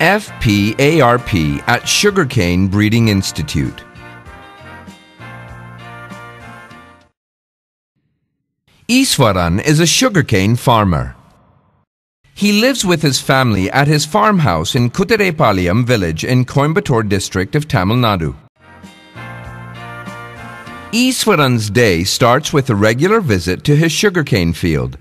FPARP at Sugarcane Breeding Institute. Iswaran is a sugarcane farmer. He lives with his family at his farmhouse in Kuttirepalayam village in Coimbatore district of Tamil Nadu. Iswaran's day starts with a regular visit to his sugarcane field.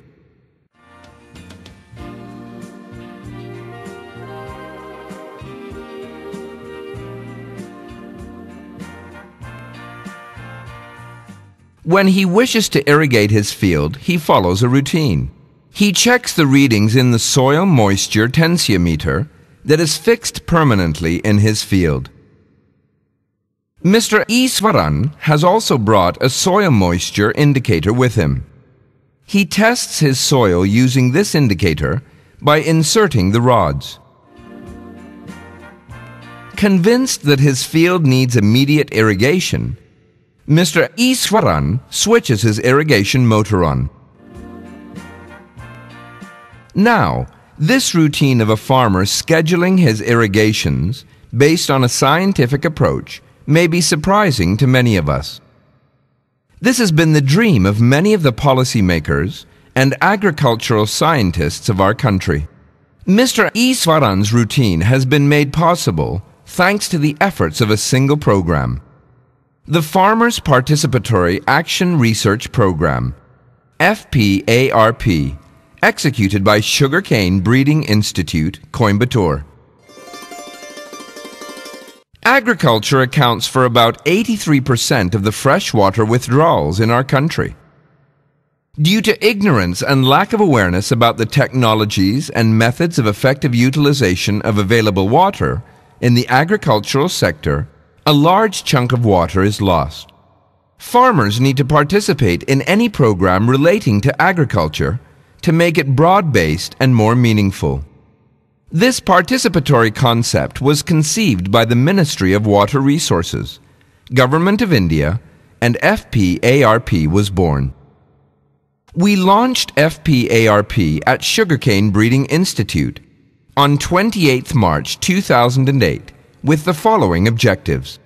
When he wishes to irrigate his field, he follows a routine. He checks the readings in the soil moisture tensiometer that is fixed permanently in his field. Mr. Iswaran has also brought a soil moisture indicator with him. He tests his soil using this indicator by inserting the rods. Convinced that his field needs immediate irrigation, Mr. Iswaran switches his irrigation motor on. Now, this routine of a farmer scheduling his irrigations based on a scientific approach may be surprising to many of us. This has been the dream of many of the policymakers and agricultural scientists of our country. Mr. Iswaran's routine has been made possible thanks to the efforts of a single program. The Farmers' Participatory Action Research Program, FPARP, executed by Sugarcane Breeding Institute, Coimbatore. Agriculture accounts for about 83% of the freshwater withdrawals in our country. Due to ignorance and lack of awareness about the technologies and methods of effective utilization of available water in the agricultural sector, a large chunk of water is lost. Farmers need to participate in any program relating to agriculture to make it broad-based and more meaningful. This participatory concept was conceived by the Ministry of Water Resources, Government of India, and FPARP was born. We launched FPARP at Sugarcane Breeding Institute on 28 March 2008 with the following objectives.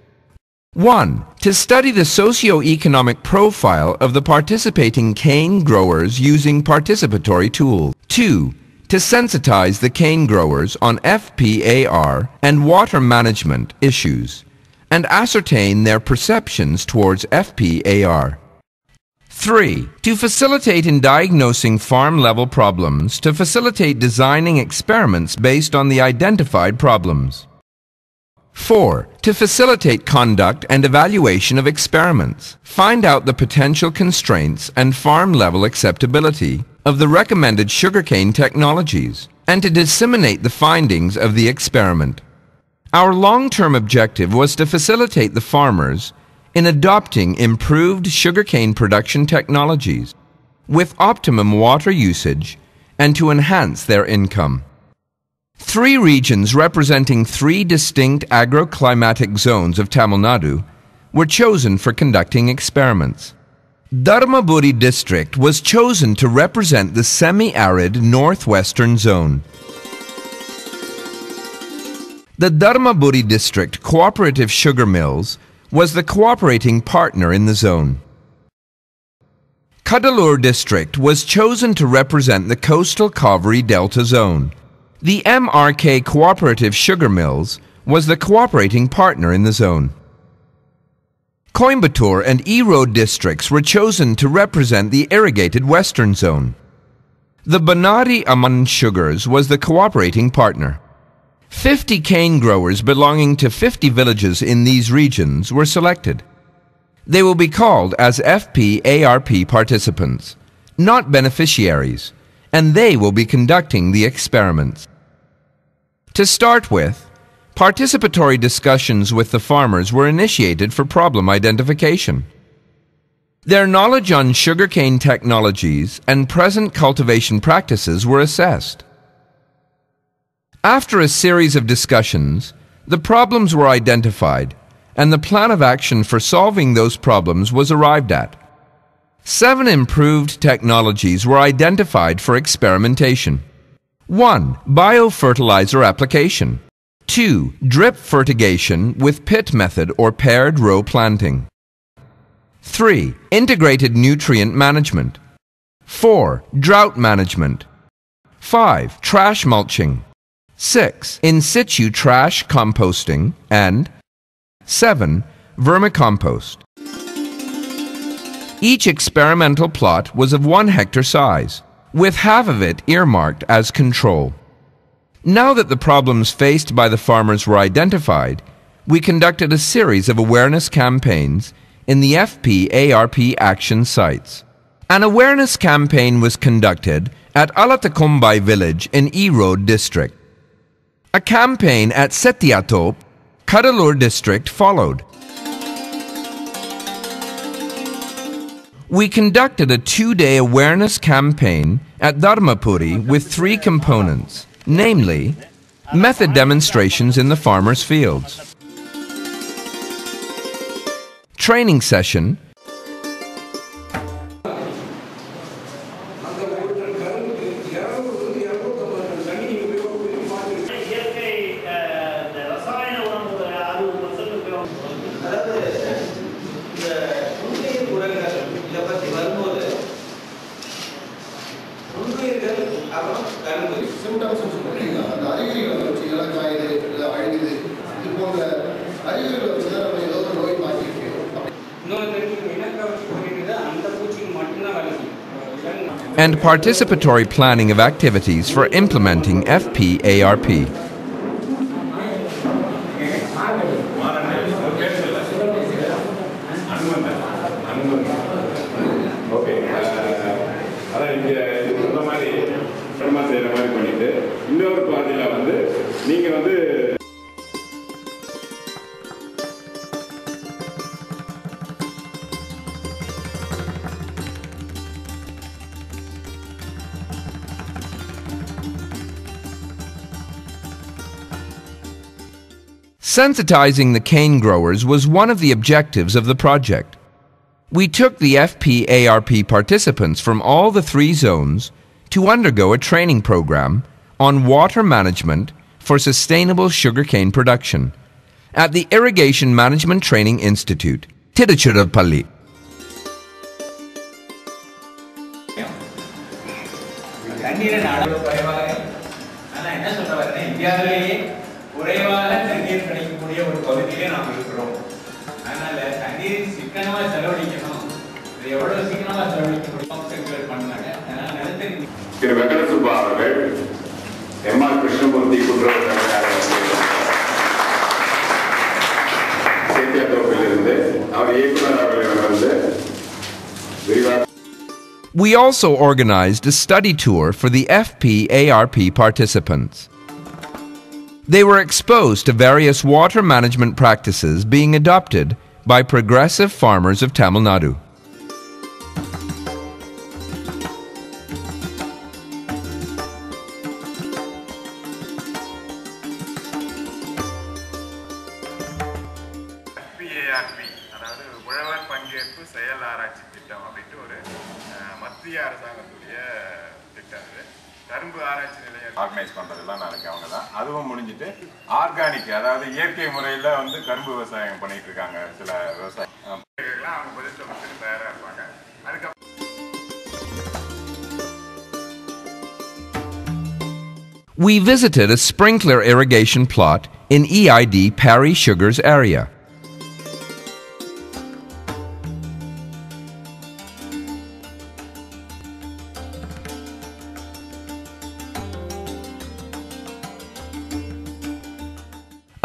1. To study the socio-economic profile of the participating cane growers using participatory tools. 2. To sensitize the cane growers on FPAR and water management issues and ascertain their perceptions towards FPAR. 3. To facilitate in diagnosing farm-level problems to facilitate designing experiments based on the identified problems. 4. To facilitate conduct and evaluation of experiments, find out the potential constraints and farm-level acceptability of the recommended sugarcane technologies, and to disseminate the findings of the experiment. Our long-term objective was to facilitate the farmers in adopting improved sugarcane production technologies with optimum water usage and to enhance their income. 3 regions representing 3 distinct agroclimatic zones of Tamil Nadu were chosen for conducting experiments. Dharmaburi district was chosen to represent the semi-arid northwestern zone. The Dharmaburi district cooperative sugar mills was the cooperating partner in the zone. Cuddalore district was chosen to represent the coastal Kaveri Delta zone. The MRK Cooperative Sugar Mills was the cooperating partner in the zone. Coimbatore and Erode districts were chosen to represent the irrigated western zone. The Banari Aman Sugars was the cooperating partner. 50 cane growers belonging to 50 villages in these regions were selected. They will be called as FPARP participants, not beneficiaries, and they will be conducting the experiments. To start with, participatory discussions with the farmers were initiated for problem identification. Their knowledge on sugarcane technologies and present cultivation practices were assessed. After a series of discussions, the problems were identified and the plan of action for solving those problems was arrived at. 7 improved technologies were identified for experimentation. 1. Biofertilizer application. 2. Drip fertigation with pit method or paired row planting. 3. Integrated nutrient management. 4. Drought management. 5. Trash mulching. 6. In situ trash composting. And 7. Vermicompost. Each experimental plot was of 1 hectare size, with half of it earmarked as control. Now that the problems faced by the farmers were identified, we conducted a series of awareness campaigns in the FPARP action sites. An awareness campaign was conducted at Alatakombai village in Erode district. A campaign at Setiatop, Kadalur district followed. We conducted a 2-day awareness campaign at Dharmapuri with 3 components, namely, method demonstrations in the farmers' fields, training session, and participatory planning of activities for implementing FPARP. Sensitizing the cane growers was one of the objectives of the project. We took the FPARP participants from all the 3 zones to undergo a training program on water management for sustainable sugarcane production at the Irrigation Management Training Institute, Tiruchirappalli. We also organized a study tour for the FPARP participants. They were exposed to various water management practices being adopted by progressive farmers of Tamil Nadu. FPARP, அதாவது உழவர் பங்கேற்பு செயல் ஆராய்ச்சி திட்டம் அப்படின்ட்டு ஒரு மத்திய அரசாங்கத்துடைய திட்டம் இது. கரும்பு ஆராய்ச்சி நிலையம் ஆர்கனைஸ் பண்றதெல்லாம் நாளைக்கு அவங்க தான். அதுவும் முடிஞ்சிட்டு ஆர்கானிக், அதாவது இயற்கை முறையில் வந்து கரும்பு விவசாயம் பண்ணிட்டு இருக்காங்க சில விவசாயம். அவங்க பதில் சொல்றதுக்கு தயாரா இருப்பாங்க. அதுக்கு We visited a sprinkler irrigation plot in EID Parry Sugars area.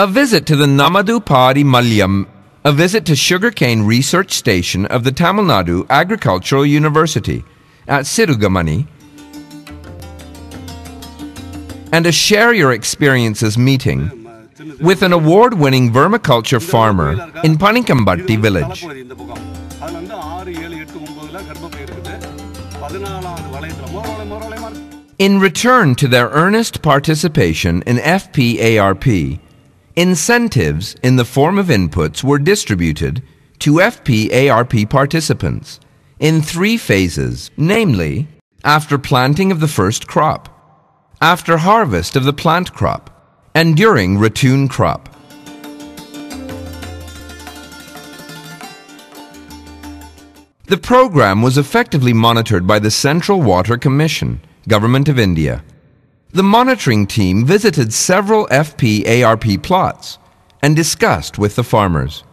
A visit to the Namadupadi Malyam, a visit to Sugarcane Research Station of the Tamil Nadu Agricultural University at Sirugamani, and a Share Your Experiences meeting with an award-winning vermiculture farmer in Panikkambatti village. In return to their earnest participation in FPARP, incentives in the form of inputs were distributed to FPARP participants in 3 phases, namely, after planting of the first crop, after harvest of the plant crop, and during ratoon crop. The program was effectively monitored by the Central Water Commission, Government of India. The monitoring team visited several FPARP plots and discussed with the farmers.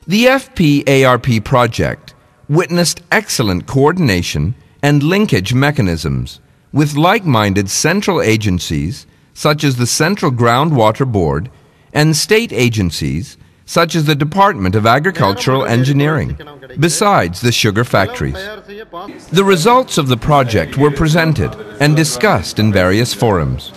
The FPARP project witnessed excellent coordination and linkage mechanisms with like-minded central agencies such as the Central Groundwater Board and state agencies such as the Department of Agricultural Engineering, besides the sugar factories. The results of the project were presented and discussed in various forums.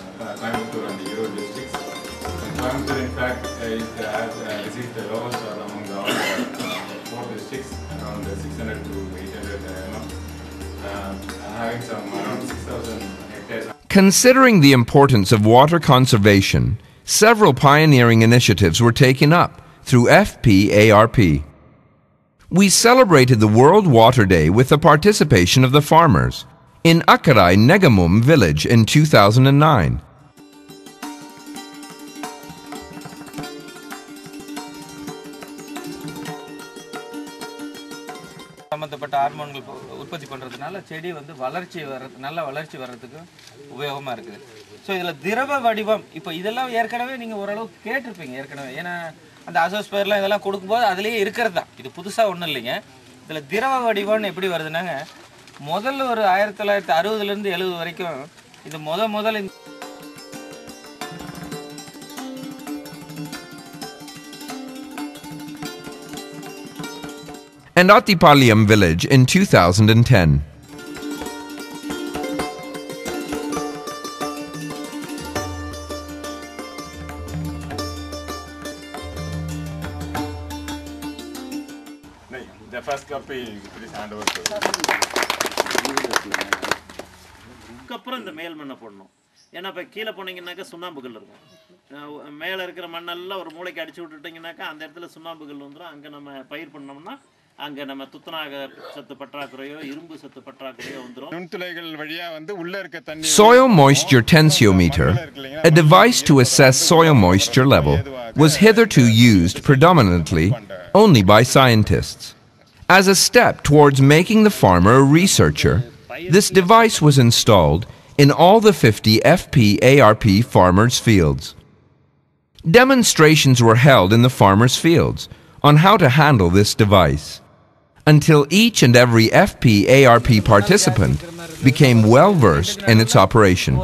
Considering the importance of water conservation, several pioneering initiatives were taken up through FPARP. We celebrated the World Water Day with the participation of the farmers in Akarai Negamum village in 2009. சம்பந்தப்பட்ட ஹார்மோன்கள் உற்பத்தி பண்றதுனால செடி வந்து நல்ல வளர்ச்சி வர்றதுக்கு உபயோகமா இருக்குது. ஸோ இதில் திரவ வடிவம் இப்போ இதெல்லாம் ஏற்கனவே நீங்கள் ஓரளவுக்கு கேட்டிருப்பீங்க ஏற்கனவே, ஏன்னா அந்த அசோஸ்பயர்லாம் இதெல்லாம் கொடுக்கும்போது அதுலேயே இருக்கிறது தான், இது புதுசாக ஒன்றும் இல்லைங்க. இதில் திரவ வடிவம்னு எப்படி வருதுன்னாங்க, முதல்ல ஒரு 1960லேருந்து 70 வரைக்கும் இது முதல்ல and Attipalayam village in 2010. The first copy, please hand over to அப்புறம் இந்த மேல் மண்ணை போடணும். ஏன்னா இப்போ கீழே போனீங்கன்னாக்கா சுண்ணாம்புகள் இருக்கும். மேலே இருக்கிற மண்ணெல்லாம் ஒரு மூளைக்கு அடிச்சு விட்டுட்டிங்கனாக்கா அந்த இடத்துல சுண்ணாம்புகள் வந்துடும். அங்கே நம்ம பயிர் பண்ணோம்னா அங்கே நம்ம துத்தநாக சத்து பற்றாக்குறையோ இரும்பு சத்து பற்றாக்குறையோ வந்துடும். நுண்துளைகள் வழியா வந்து உள்ள இருக்க தண்ணி. Soil moisture tensiometer, a device to assess soil moisture level, was hitherto used predominantly only by scientists. As a step towards making the farmer a researcher, this device was installed in all the 50 FPARP farmers' fields. Demonstrations were held in the farmers' fields on how to handle this device, until each and every FPARP participant became well versed in its operation.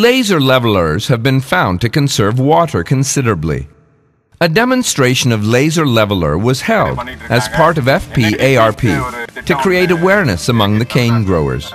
Laser levelers have been found to conserve water considerably. A demonstration of laser leveler was held as part of FPARP to create awareness among the cane growers.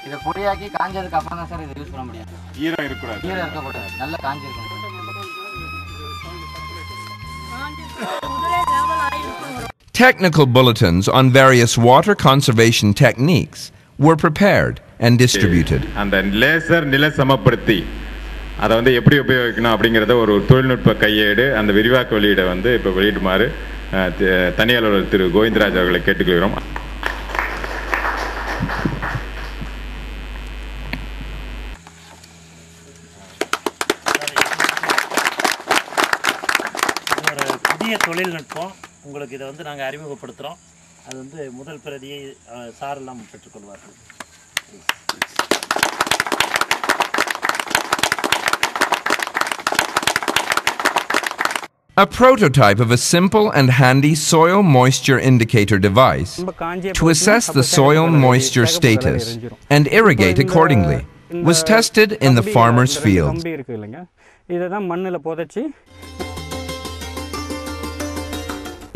இத பொடியாக்கி காஞ்சதுக்கு அப்புறம் தான் sir இத use பண்ண முடியும். ஈரம் இருக்கக்கூடாது. ஈரம் இருக்கக்கூடாது. நல்ல காஞ்சி இருக்கணும். Technical bulletins on various water conservation techniques were prepared and distributed. அந்த லேசர் நில சமப்படுத்தி அதை வந்து எப்படி உபயோகிக்கணும் அப்படிங்கிறத ஒரு தொழில்நுட்ப கையேடு அந்த விரிவாக்க வெளியீடை வந்து இப்போ வெளியிடுமாறு தனி அலுவலர் திரு கோவிந்தராஜ் அவர்களை கேட்டுக்கொள்கிறோம். ஒரு புதிய தொழில்நுட்பம் உங்களுக்கு இதை வந்து நாங்கள் அறிமுகப்படுத்துகிறோம். அது வந்து முதல் பிரதியை சாரெல்லாம் பெற்றுக்கொள்வார்கள். A prototype of a simple and handy soil moisture indicator device to assess the soil moisture status and irrigate accordingly was tested in the farmer's field.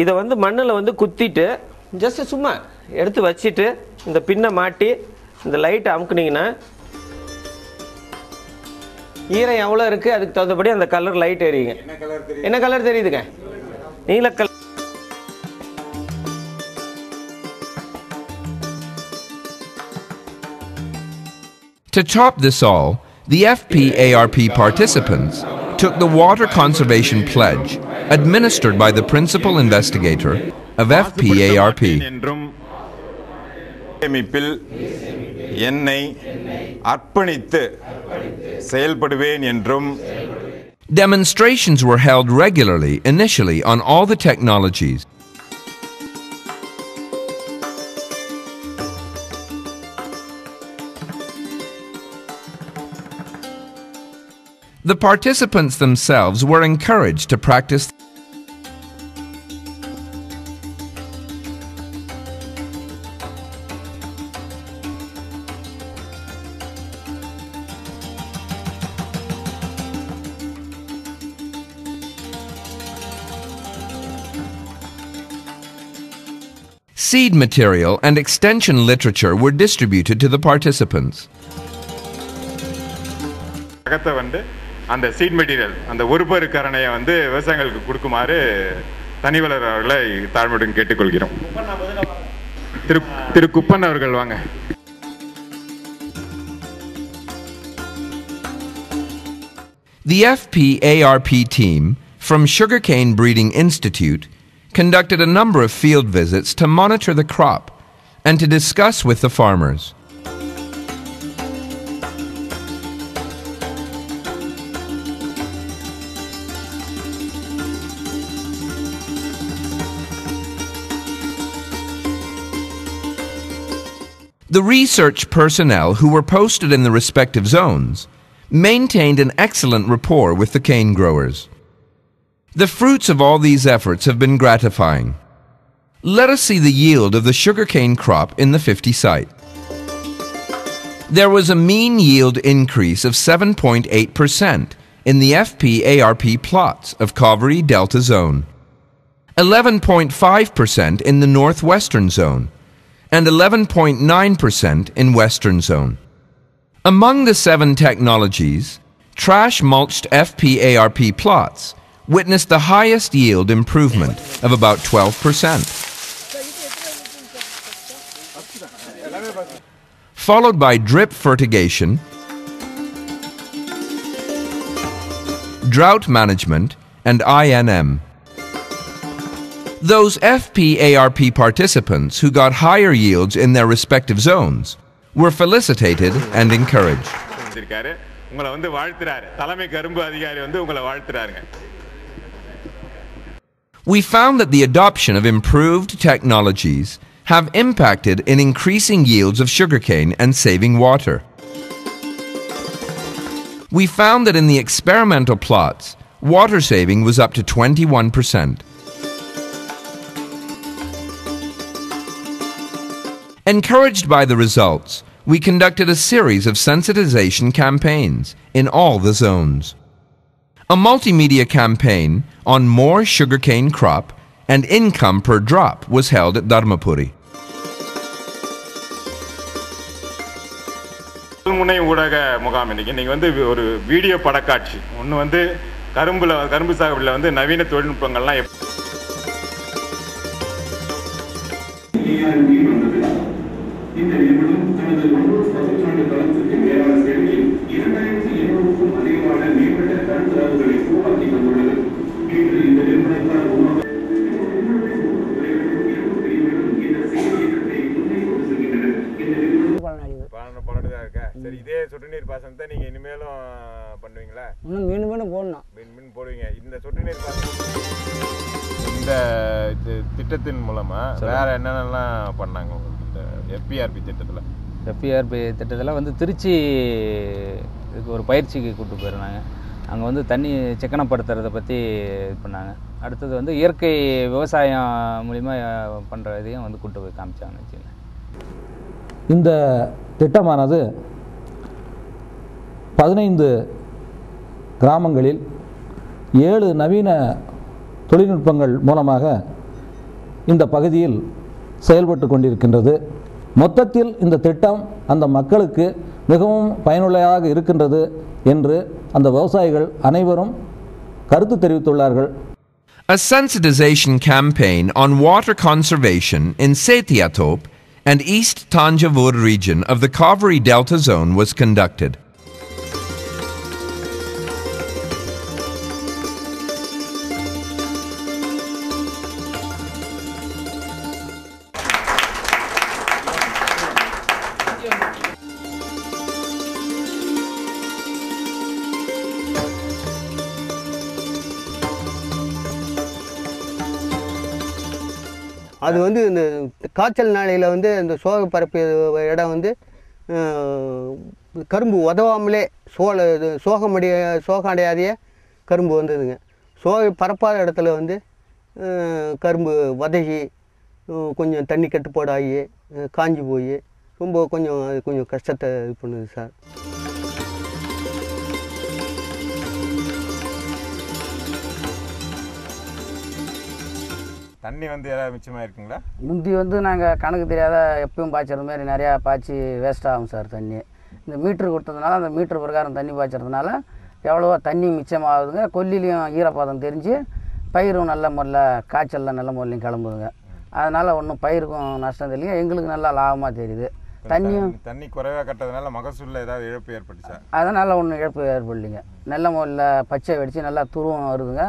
இதை வந்து மண்ணில் வந்து குத்திட்டு ஜஸ்ட் சும்மா எடுத்து வச்சுட்டு இந்த பின்னை மாட்டி இந்த லைட்டை அமுக்குனீங்கன்னா ஈரம் எவ்வளோ இருக்குது அதுக்கு தகுந்தபடி அந்த கலர் லைட் எரியுங்க. என்ன கலர் தெரியுதுங்க? நீல colour. To top this all, the FPARP participants took the water conservation pledge administered by the principal investigator of FPARP. Demonstrations were held regularly initially on all the technologies. The participants themselves were encouraged to practice seed material and extension literature were distributed to the participants. அந்த seat material அந்த ஒருபரு கரணையை வந்து விவசாயிகளுக்கு கொடுக்குமாறு தனிவளர் அவர்களை தாழ்மையுடன் கேட்டுக்கொள்கிறோம். திரு குப்பன் அவர்கள் வாங்க. The FPARP team from Sugarcane Breeding Institute conducted a number of field visits to monitor the crop and to discuss with the farmers. The research personnel who were posted in the respective zones maintained an excellent rapport with the cane growers. The fruits of all these efforts have been gratifying. Let us see the yield of the sugarcane crop in the 50 site. There was a mean yield increase of 7.8% in the FPARP plots of Kaveri Delta Zone, 11.5% in the Northwestern Zone, and 11.9% in Western Zone. Among the 7 technologies, trash-mulched FPARP plots witnessed the highest yield improvement of about 12%, followed by drip fertigation, drought management, and INM. Those FPARP participants who got higher yields in their respective zones were felicitated and encouraged. We found that the adoption of improved technologies have impacted in increasing yields of sugarcane and saving water. We found that in the experimental plots, water saving was up to 21%. Encouraged by the results, we conducted a series of sensitization campaigns in all the zones. A multimedia campaign on more sugarcane crop and income per drop was held at Dharmapuri. முனை ஊடக முகாம் இன்னைக்கு நீங்கள் வந்து ஒரு video படக்காட்சி ஒன்று வந்து கரும்பு சாகுபடியில் வந்து நவீன தொழில்நுட்பங்கள்லாம் ARMB வந்தது. இந்த நிறுவனம் தனது 112 தளத்துக்கு மேலான செயலில் 2700க்கும் அதிகமான மேம்பட்ட கருத்தரவுகளை உருவாக்கி வந்துள்ளது. இன்று இந்த நிறுவனத்தால் சரி, இதே சொட்டு நீர் பாசனத்தை நீங்க இனிமேலும் பண்ணுவீங்களா? மீன் போடணும். மீன் போடுவீங்க. இந்த சொட்டு நீர் பாசனம் இந்த திட்டத்தின் மூலமா வேற என்னென்னலாம் பண்ணாங்க உங்களுக்கு இந்த FPRP திட்டத்தில்? FPRP திட்டத்தில் வந்து திருச்சி இதுக்கு ஒரு பயிற்சிக்கு கூப்பிட்டு போயிருந்தாங்க. அங்கே வந்து தண்ணி சிக்கனப்படுத்துறதை பற்றி இது பண்ணாங்க. அடுத்தது வந்து இயற்கை விவசாயம் மூலிமா பண்ணுற இதையும் வந்து கூப்பிட்டு போய் காமிச்சாங்கன்னு வச்சுக்கோங்க. இந்த திட்டமானது 15 கிராமங்களில் 7 நவீன தொழில்நுட்பங்கள் மூலமாக இந்த பகுதியில் செயல்பட்டு கொண்டிருக்கின்றது. மொத்தத்தில் இந்த திட்டம் அந்த மக்களுக்கு மிகவும் பயனுள்ளதாக இருக்கின்றது என்று அந்த விவசாயிகள் அனைவரும் கருத்து தெரிவித்துள்ளார்கள். A sensitization campaign on water conservation in Setiatop and East Tanjavur region of the Kaveri Delta zone was conducted. அது வந்து இந்த காய்ச்சல் நாளையில் வந்து இந்த சோகை பரப்பு இடம் வந்து கரும்பு உதவாமலே சோகம் அடையாதைய கரும்பு வந்ததுங்க. சோகை பரப்பாத இடத்துல வந்து கரும்பு வதகி கொஞ்சம் தண்ணி கட்டுப்பாடு ஆகி காஞ்சி போய் ரொம்ப கொஞ்சம் கஷ்டத்தை இது பண்ணுது சார். தண்ணி வந்து ஏதாவது மிச்சமாக இருக்குங்களா? முந்தி வந்து நாங்கள் கணக்கு தெரியாத எப்பயும் பாய்ச்சறது மாதிரி நிறையா பாய்ச்சி வேஸ்ட் ஆகும் சார் தண்ணி. இந்த மீட்ரு கொடுத்ததுனால அந்த மீட்ரு பிரகாரம் தண்ணி பாய்ச்சறதுனால எவ்வளவோ தண்ணி மிச்சமாகுதுங்க. கொல்லிலையும் ஈரப்பதம் தெரிஞ்சு பயிரும் நல்ல முறையில் காய்ச்சலில் நல்ல முறையிலையும் கிளம்புதுங்க. அதனால் ஒன்றும் பயிருக்கும் நஷ்டம் தெரியல, எங்களுக்கு நல்லா லாபமாக தெரியுது. தண்ணி குறைவாக கட்டுறதுனால மகசூலில் ஏதாவது இழப்பு ஏற்பட்டுச்சா? அதனால் ஒன்றும் இழப்பு ஏற்படலைங்க. நல்ல முறையில் பச்சை வெடித்து நல்லா துருவம் வருதுங்க,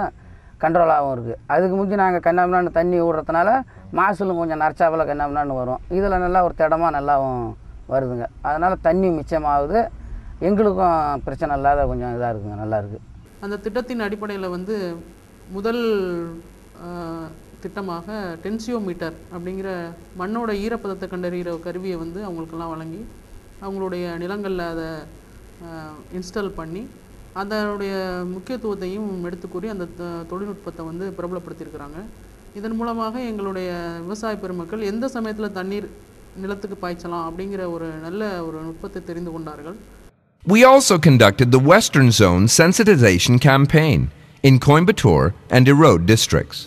கண்ட்ரோலாகவும் இருக்குது. அதுக்கு முந்தி நாங்கள் கண்ணாமண்ணான்னு தண்ணி விடுறதுனால மாசுலும் கொஞ்சம் நரைச்சாவில் கண்ணாமண்ணான்னு வரும். இதில் நல்லா ஒரு திடமாக நல்லாவும் வருதுங்க. அதனால் தண்ணி மிச்சமாகுது, எங்களுக்கும் பிரச்சனை இல்லாத கொஞ்சம் இதாக இருக்குங்க, நல்லா இருக்குது. அந்த திட்டத்தின் அடிப்படையில் வந்து முதல் திட்டமாக டென்சியோமீட்டர் அப்படிங்கிற மண்ணோட ஈரப்பதத்தை கண்டறிகிற கருவியை வந்து அவங்களுக்கெல்லாம் வழங்கி அவங்களுடைய நிலங்களில் அதை இன்ஸ்டால் பண்ணி அதனுடைய முக்கியத்துவத்தையும் எடுத்துக்கூறி அந்த தொழில்நுட்பத்தை வந்து பிரபலப்படுத்தியிருக்கிறாங்க. இதன் மூலமாக எங்களுடைய விவசாய பெருமக்கள் எந்த சமயத்தில் தண்ணீர் நிலத்துக்கு பாய்ச்சலாம் அப்படிங்கிற ஒரு நல்ல ஒரு நுட்பத்தை தெரிந்து கொண்டார்கள். We also conducted the Western Zone Sensitization Campaign in Coimbatore and Erode districts.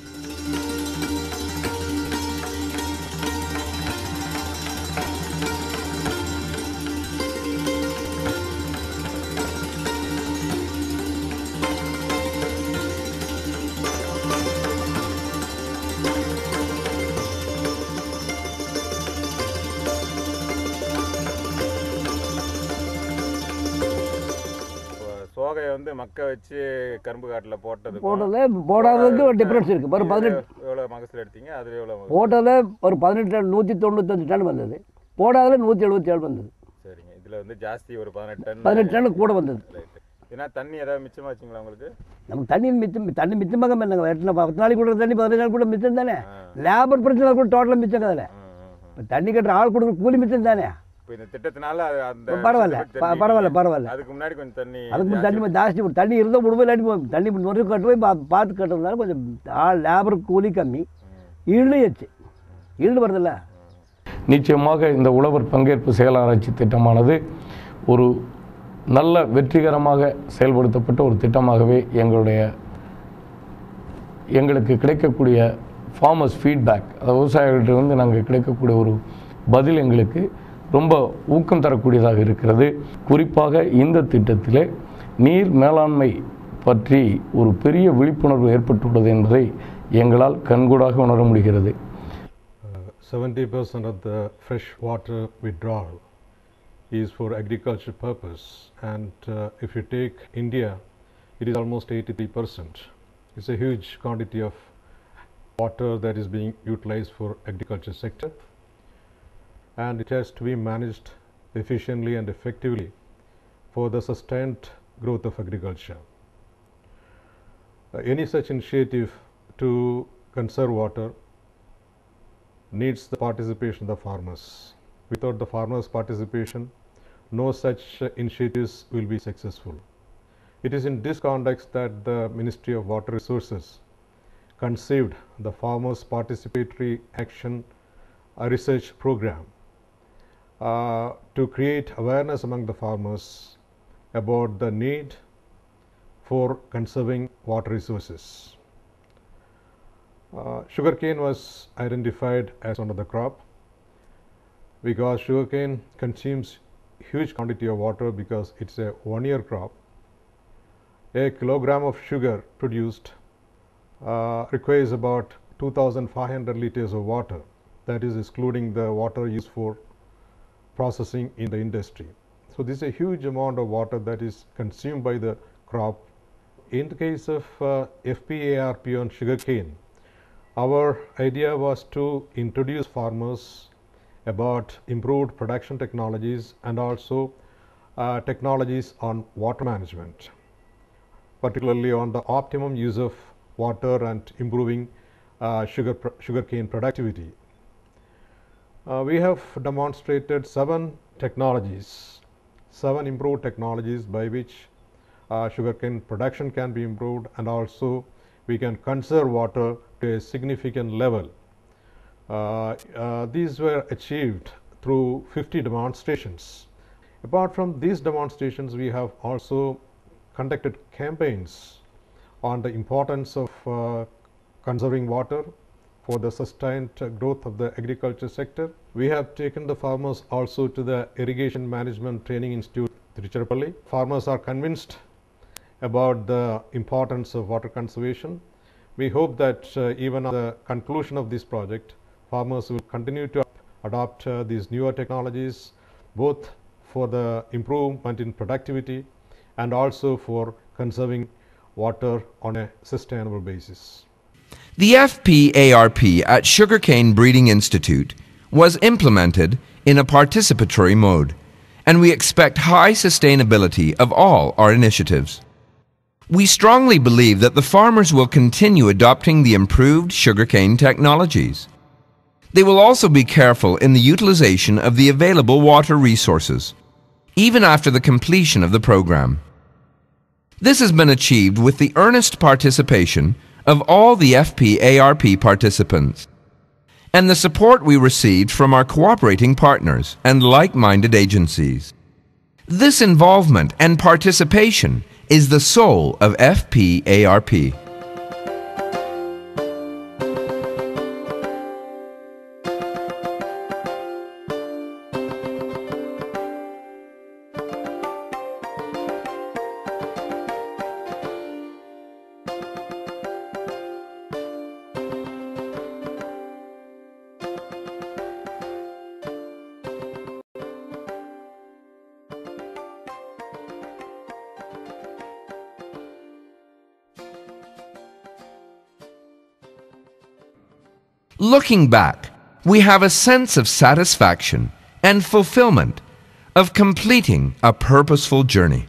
சோகையை வந்து மக்க வச்சு கரும்பு காட்டில் போடாததுக்கு ஒரு டிஃப்ரென்ஸ் இருக்குது. ஒரு 18 எவ்வளோ மகசூல் எடுத்தீங்க? அதில் எவ்வளோ போட்டதில் ஒரு 18 டன் 195 டன் வந்தது, போடாதில் 177 வந்தது. சரிங்க, இதில் வந்து ஜாஸ்தி ஒரு 18 டன் கூட வந்தது. ஏன்னா தண்ணி ஏதாவது மிச்சமாச்சுங்களா உங்களுக்கு? நமக்கு தண்ணி மிச்சமாக இல்லைங்க. 10 நாளைக்கு கூட தண்ணி 15 நாள் கூட மிச்சம் தானே. லேபர் பிரச்சனை கூட டோட்டலாக மிச்சம் அதில். தண்ணி கட்டுற ஆள் கொடுக்குற கூலி மிச்சம் தானே. இப்போ இந்த திட்டத்தினால அந்த பரவாயில்ல. அதுக்கு முன்னாடி கொஞ்சம் தண்ணி ஜாஸ்தி தண்ணி இருந்தால் விடுவோம், இல்லாட்டி தண்ணி நொறுக்கு கட்டு போய் பார்த்து கட்டுறதுனால கொஞ்சம் லேபர் கூலி கம்மி, ஈல்டு வருதில்ல. நிச்சயமாக இந்த உழவர் பங்கேற்பு செயலாராய்ச்சி திட்டமானது ஒரு நல்ல வெற்றிகரமாக செயல்படுத்தப்பட்ட ஒரு திட்டமாகவே எங்களுக்கு கிடைக்கக்கூடிய ஃபார்மர்ஸ் ஃபீட்பேக், அதாவது விவசாயிகள்கிட்ட வந்து நாங்கள் கிடைக்கக்கூடிய ஒரு பதில் எங்களுக்கு ரொம்ப ஊக்கம் தரக்கூடியதாக இருக்கிறது. குறிப்பாக இந்த திட்டத்தில் நீர் மேலாண்மை பற்றி ஒரு பெரிய விழிப்புணர்வு ஏற்பட்டுள்ளது என்பதை எங்களால் கண்கூடாக உணர முடிகிறது. 70% of the fresh water withdrawal is for agriculture purpose, and if you take India, it is almost 83%. It's a huge quantity of water that is being utilized for agriculture sector, and it has to be managed efficiently and effectively for the sustained growth of agriculture. Any such initiative to conserve water needs the participation of the farmers. Without the farmers' participation, no such initiatives will be successful. It is in this context that the Ministry of Water Resources conceived the Farmers Participatory Action Research Program to create awareness among the farmers about the need for conserving water resources. Sugarcane was identified as one of the crop because sugarcane consumes huge quantity of water because it's a one-year crop. A kilogram of sugar produced requires about 2,500 liters of water, that is excluding the water used for processing in the industry. So this is a huge amount of water that is consumed by the crop. In the case of FPARP on sugarcane, our idea was to introduce farmers about improved production technologies and also technologies on water management, particularly on the optimum use of water and improving sugarcane productivity. We have demonstrated 7 improved technologies by which sugarcane production can be improved, and also we can conserve water to a significant level. These were achieved through 50 demonstrations. Apart from these demonstrations, we have also conducted campaigns on the importance of conserving water for the sustained growth of the agriculture sector. We have taken the farmers also to the Irrigation Management Training Institute, Tiruchirappalli. Farmers are convinced about the importance of water conservation. We hope that even at the conclusion of this project, farmers will continue to adopt these newer technologies, both for the improvement in productivity and also for conserving water on a sustainable basis. The FPARP at Sugarcane Breeding Institute was implemented in a participatory mode, and we expect high sustainability of all our initiatives. We strongly believe that the farmers will continue adopting the improved sugarcane technologies. They will also be careful in the utilization of the available water resources, even after the completion of the program. This has been achieved with the earnest participation of all the FPARP participants and the support we received from our cooperating partners and like-minded agencies. This involvement and participation is the soul of FPARP. Looking back, we have a sense of satisfaction and fulfillment of completing a purposeful journey.